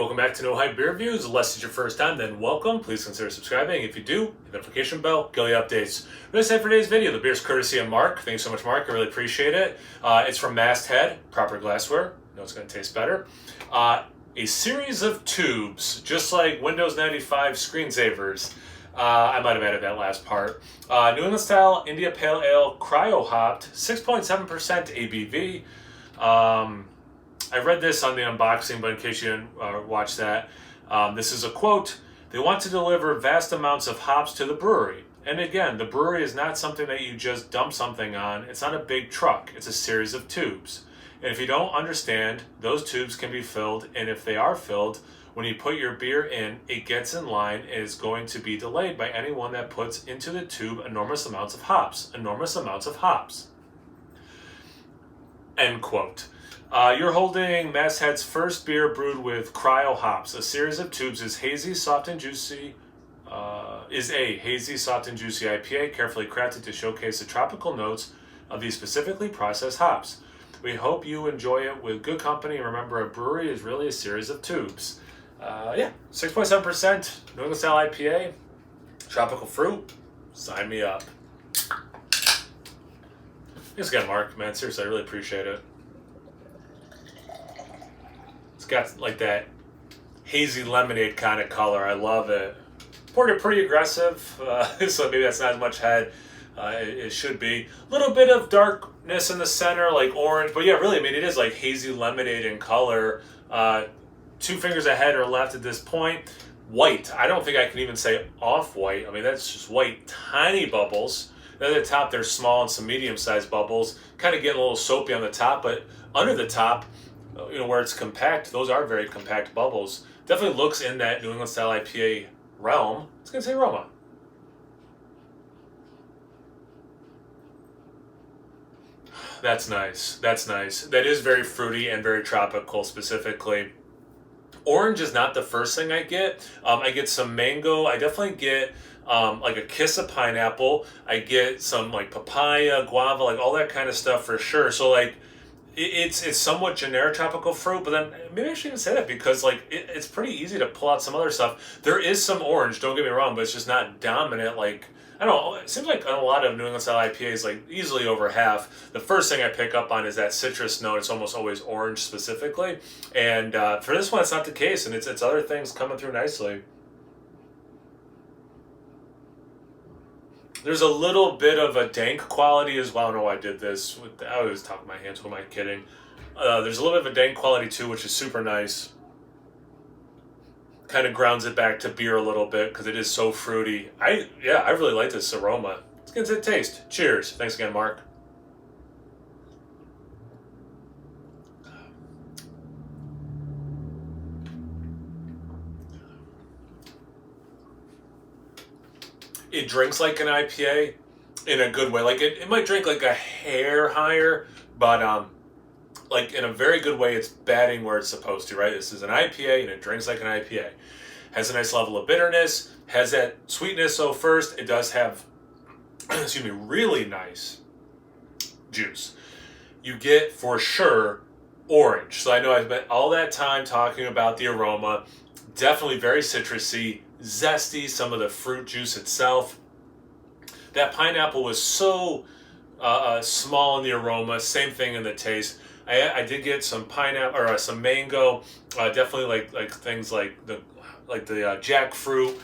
welcome back to No Hype Beer Reviews. Unless it's your first time, then welcome. Please consider subscribing. If you do, hit the notification bell, get all the updates. Really excited for today's video. The beer's courtesy of Mark. Thanks so much, Mark. I really appreciate it. It's from Masthead, proper glassware. I know it's going to taste better. A series of tubes, just like Windows 95 screensavers. I might have added that last part. New England style India Pale Ale, cryo hopped, 6.7% ABV. I read this on the unboxing, but in case you didn't watch that, this is a quote. They want to deliver vast amounts of hops to the brewery. And again, the brewery is not something that you just dump something on. It's not a big truck. It's a series of tubes. And if you don't understand, those tubes can be filled. And if they are filled, when you put your beer in, it gets in line and is going to be delayed by anyone that puts into the tube enormous amounts of hops. Enormous amounts of hops. End quote. You're holding Masthead's first beer brewed with cryo hops. A series of tubes is a hazy, soft, and juicy IPA carefully crafted to showcase the tropical notes of these specifically processed hops. We hope you enjoy it with good company. And remember, a brewery is really a series of tubes. 6.7% New England style IPA, tropical fruit. Sign me up. Thanks again, Mark. Man, seriously, I really appreciate it. It's got like that hazy lemonade kind of color. I love it. Poured it pretty aggressive, so maybe that's not as much head. It should be. A little bit of darkness in the center, like orange. But yeah, really, I mean, it is like hazy lemonade in color. 2 fingers ahead or left at this point. White. I don't think I can even say off-white. I mean, that's just white. Tiny bubbles. Then at the top, there's small and some medium-sized bubbles. Kind of getting a little soapy on the top, but under the top, where it's compact, those are very compact bubbles. Definitely looks in that New England style IPA realm. It's going to say aroma. That's nice. That's nice. That is very fruity and very tropical specifically. Orange is not the first thing I get. I get some mango. I definitely get like a kiss of pineapple. I get some like papaya, guava, like all that kind of stuff for sure. So like, it's somewhat generic tropical fruit, but then maybe I shouldn't say that because like it's pretty easy to pull out some other stuff. There is some orange, don't get me wrong, but it's just not dominant. Like, I don't know, it seems like a lot of New England style IPAs, like easily over half, the first thing I pick up on is that citrus note. It's almost always orange specifically. And for this one, it's not the case, and it's other things coming through nicely. There's a little bit of a dank quality as well. I know I did this. I always talk with my hands. Who am I kidding? There's a little bit of a dank quality too, which is super nice. Kind of grounds it back to beer a little bit because it is so fruity. I really like this aroma. Let's get to the taste. Cheers. Thanks again, Mark. It drinks like an IPA in a good way. Like it might drink like a hair higher, but like in a very good way, it's batting where it's supposed to, right? This is an IPA and it drinks like an IPA. Has a nice level of bitterness, has that sweetness. So first, it does have, excuse me, really nice juice. You get for sure orange. So I know I've spent all that time talking about the aroma. Definitely very citrusy, zesty, some of the fruit juice itself. That pineapple was so small in the aroma, same thing in the taste. I did get some pineapple or some mango, definitely like things like the jackfruit.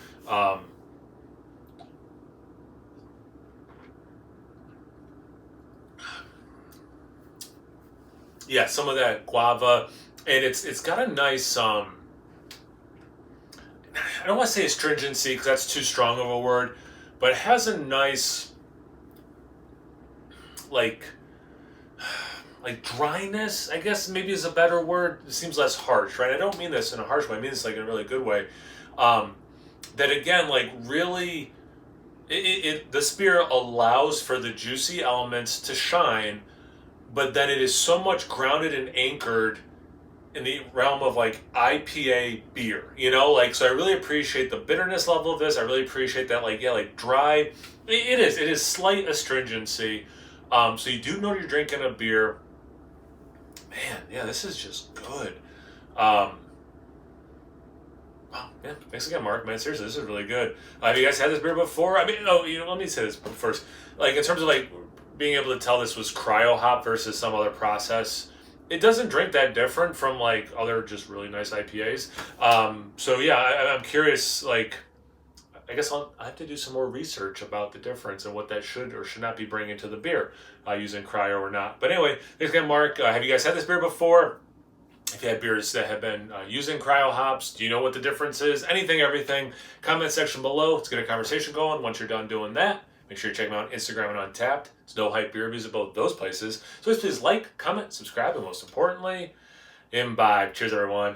Yeah, some of that guava, and it's got a nice I don't want to say astringency because that's too strong of a word, but it has a nice like dryness, I guess maybe is a better word. It seems less harsh, right? I don't mean this in a harsh way. I mean this like in a really good way. That again, like really, this beer allows for the juicy elements to shine, but then it is so much grounded and anchored in the realm of like IPA beer, like, so I really appreciate the bitterness level of this. I really appreciate that, like dry. It is slight astringency. So you do know you're drinking a beer. Man, yeah, this is just good. Yeah, thanks again, Mark. Man, seriously, this is really good. Have you guys had this beer before? I mean, oh, let me say this first. Like, in terms of like being able to tell this was cryo hop versus some other process, it doesn't drink that different from like other just really nice IPAs. So yeah, I'm curious. Like, I guess I have to do some more research about the difference and what that should or should not be bringing to the beer, using cryo or not. But anyway, thanks again, Mark. Have you guys had this beer before? If you had beers that have been using cryo hops, do you know what the difference is? Anything, everything. Comment section below. Let's get a conversation going. Once you're done doing that, make sure you check me out on Instagram and Untapped. It's No Hype Beer Reviews at both those places. So please like, comment, subscribe, and most importantly, imbibe. Cheers, everyone.